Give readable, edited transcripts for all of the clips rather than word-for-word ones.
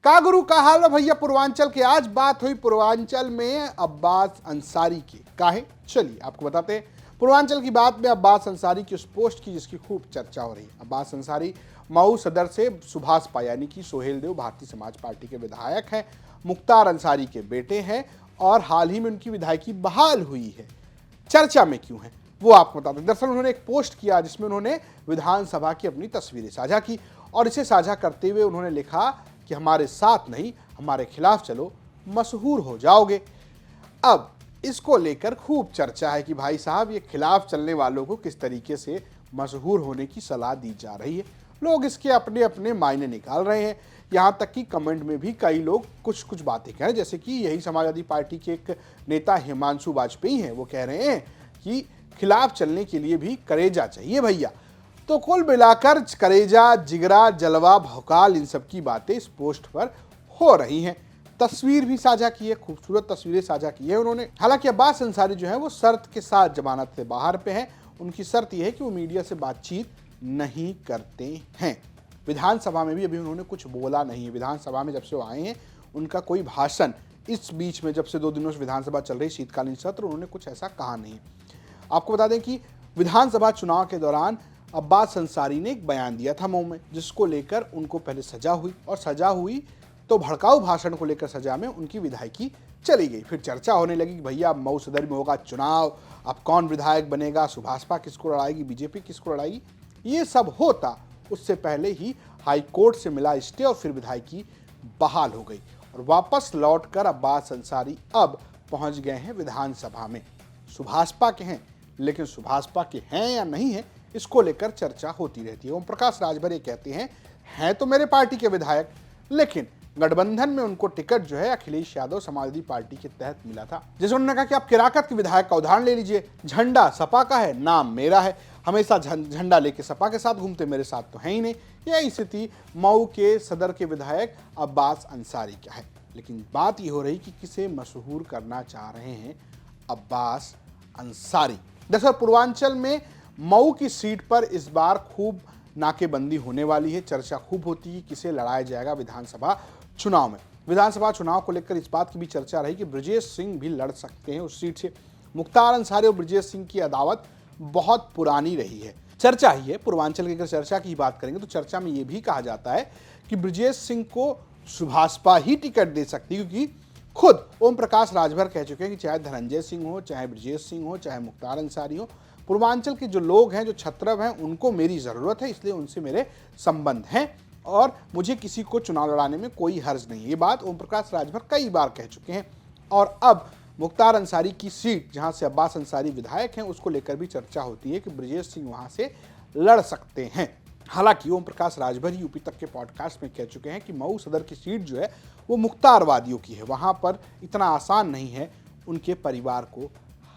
का गुरु का हाल है भैया पूर्वांचल के। आज बात हुई पूर्वांचल में अब्बास अंसारी की। काहे चलिए आपको बताते हैं। पूर्वांचल की बात में अब्बास अंसारी की उस पोस्ट की जिसकी खूब चर्चा हो रही है। अब्बास अंसारी मऊ सदर से सुभाषपा यानी कि सोहेल देव भारतीय समाज पार्टी के विधायक हैं, मुख्तार अंसारी के बेटे हैं और हाल ही में उनकी विधायकी बहाल हुई है। चर्चा में क्यों है वो आपको बताते हैं। दरअसल उन्होंने एक पोस्ट किया जिसमें उन्होंने विधानसभा की अपनी तस्वीरें साझा की और इसे साझा करते हुए उन्होंने लिखा कि हमारे साथ नहीं हमारे खिलाफ चलो, मशहूर हो जाओगे। अब इसको लेकर खूब चर्चा है कि भाई साहब ये खिलाफ चलने वालों को किस तरीके से मशहूर होने की सलाह दी जा रही है। लोग इसके अपने अपने मायने निकाल रहे हैं। यहाँ तक कि कमेंट में भी कई लोग कुछ कुछ बातें कह रहे हैं, जैसे कि यही समाजवादी पार्टी के एक नेता हिमांशु वाजपेयी हैं, वो कह रहे हैं कि खिलाफ चलने के लिए भी करेजा चाहिए भैया। तो कुल मिलाकर करेजा, जिगरा, जलवा, भौकाल इन सब की बातें इस पोस्ट पर हो रही हैं। तस्वीर भी साझा की है, खूबसूरत तस्वीरें साझा की है उन्होंने। हालांकि अब्बास अंसारी जो है वो शर्त के साथ जमानत से बाहर पे हैं। उनकी शर्त यह है कि वो मीडिया से बातचीत नहीं करते हैं। विधानसभा में भी अभी उन्होंने कुछ बोला नहीं है। विधानसभा में जब से वो आए हैं उनका कोई भाषण, इस बीच में जब से 2 दिनों से विधानसभा चल रही शीतकालीन सत्र, उन्होंने कुछ ऐसा कहा नहीं है। आपको बता दें कि विधानसभा चुनाव के दौरान अब्बास अंसारी ने एक बयान दिया था मऊ में, जिसको लेकर उनको पहले सजा हुई और सजा हुई तो भड़काऊ भाषण को लेकर सजा में उनकी विधायकी चली गई। फिर चर्चा होने लगी कि भैया अब मऊ सदर में होगा चुनाव, अब कौन विधायक बनेगा, सुभाषपा किसको लड़ाएगी, बीजेपी किसको लड़ाएगी। ये सब होता उससे पहले ही हाईकोर्ट से मिला स्टे और फिर विधायकी बहाल हो गई और वापस लौटकर अब्बास अंसारी अब पहुंच गए हैं विधानसभा में। सुभाषपा के हैं, लेकिन सुभाषपा के हैं या नहीं है इसको लेकर चर्चा होती रहती है। ओम प्रकाश राजभर ये कहते हैं तो मेरे पार्टी के विधायक, लेकिन गठबंधन में उनको टिकट जो है अखिलेश यादव समाजवादी पार्टी के तहत मिला था। जैसे उन्होंने कहा कि आप केराकत के विधायक का उदाहरण ले लीजिए, झंडा सपा का है, नाम मेरा है, हमेशा झंडा लेके सपा के साथ घूमते, मेरे साथ तो है ही नहीं। यही स्थिति मऊ के सदर के विधायक अब्बास अंसारी का है। लेकिन बात ये हो रही कि किसे मशहूर करना चाह रहे हैं अब्बास अंसारी। दरअसल पूर्वांचल में मऊ की सीट पर इस बार खूब नाकेबंदी होने वाली है। चर्चा खूब होती है किसे लड़ाया जाएगा विधानसभा चुनाव में। विधानसभा चुनाव को लेकर इस बात की भी चर्चा रही कि ब्रजेश सिंह भी लड़ सकते हैं उस सीट से। मुख्तार अंसारी और ब्रजेश सिंह की अदावत बहुत पुरानी रही है। चर्चा ही है, पूर्वांचल की अगर चर्चा की बात करेंगे तो चर्चा में यह भी कहा जाता है कि ब्रजेश सिंह को सुभाषपा ही टिकट दे सकती है, क्योंकि खुद ओम प्रकाश राजभर कह चुके हैं कि चाहे धनंजय सिंह हो, चाहे ब्रजेश सिंह हो, चाहे मुख्तार अंसारी हो, पूर्वांचल के जो लोग हैं, जो छत्रव हैं, उनको मेरी ज़रूरत है, इसलिए उनसे मेरे संबंध हैं और मुझे किसी को चुनाव लड़ाने में कोई हर्ज नहीं। ये बात ओम प्रकाश राजभर कई बार कह चुके हैं। और अब मुख्तार अंसारी की सीट, जहां से अब्बास अंसारी विधायक हैं, उसको लेकर भी चर्चा होती है कि ब्रजेश सिंह वहां से लड़ सकते हैं। हालांकि ओम प्रकाश राजभर यूपी तक के पॉडकास्ट में कह चुके हैं कि मऊ सदर की सीट जो है वो मुख्तारवादियों की है, वहां पर इतना आसान नहीं है उनके परिवार को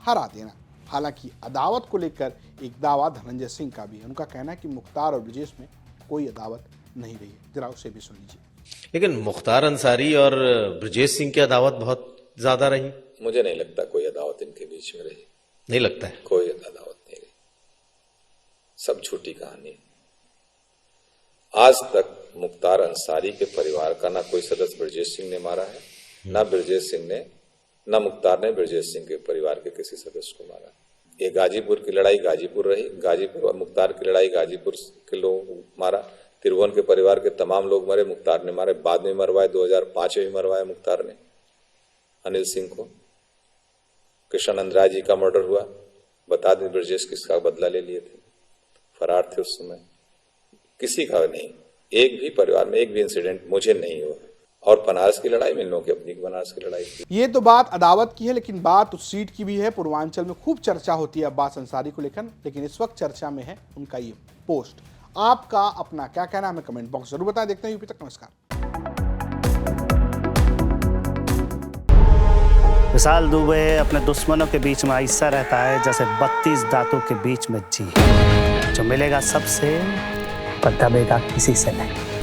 हरा देना। हालांकि अदावत को लेकर एक दावा धनंजय सिंह का भी है। उनका कहना है कि मुख्तार और ब्रजेश में कोई अदावत नहीं रही है। जरा उसे भी सुन लीजिए। लेकिन मुख्तार अंसारी और ब्रजेश सिंह की अदावत बहुत ज्यादा रही। मुझे नहीं लगता कोई अदावत इनके बीच में रही। नहीं लगता है कोई अदावत नहीं रही, सब झूठी कहानी है। आज तक मुख्तार अंसारी के परिवार का ना कोई सदस्य ब्रजेश सिंह ने मारा है, ना ब्रजेश सिंह ने, ना मुख्तार ने ब्रजेश सिंह के परिवार के किसी सदस्य को मारा। ये गाजीपुर की लड़ाई गाजीपुर रही, गाजीपुर और मुख्तार की लड़ाई गाजीपुर के लोग मारा। त्रिभुवन के परिवार के तमाम लोग मरे, मुख्तार ने मारे, बाद में मरवाए, 2005 में मरवाया मुख्तार ने अनिल सिंह को। कृष्ण अंद्राज जी का मर्डर हुआ, बता दें ब्रजेश किसका बदला ले लिए थे, फरार थे उस समय। किसी का नहीं, एक भी परिवार में एक भी इंसिडेंट मुझे नहीं हुआ। और बनारस की लड़ाई में इन लोगों की अपनी बनारस की लड़ाई थी। ये तो बात अदावत की है, लेकिन बात उस सीट की भी है। पूर्वांचल में खूब चर्चा होती है अब्बास अंसारी को लेकर, लेकिन इस वक्त चर्चा में है उनका ये पोस्ट। आपका अपना क्या कहना है हमें कमेंट बॉक्स जरूर बताएं। देखते हैं यूपी तक। नमस्कार। विशाल दुबे अपने दुश्मनों के बीच में ऐसा रहता है जैसे 32 दांतों के बीच में जी। जो मिलेगा सबसे पर दबेगा किसी से नहीं।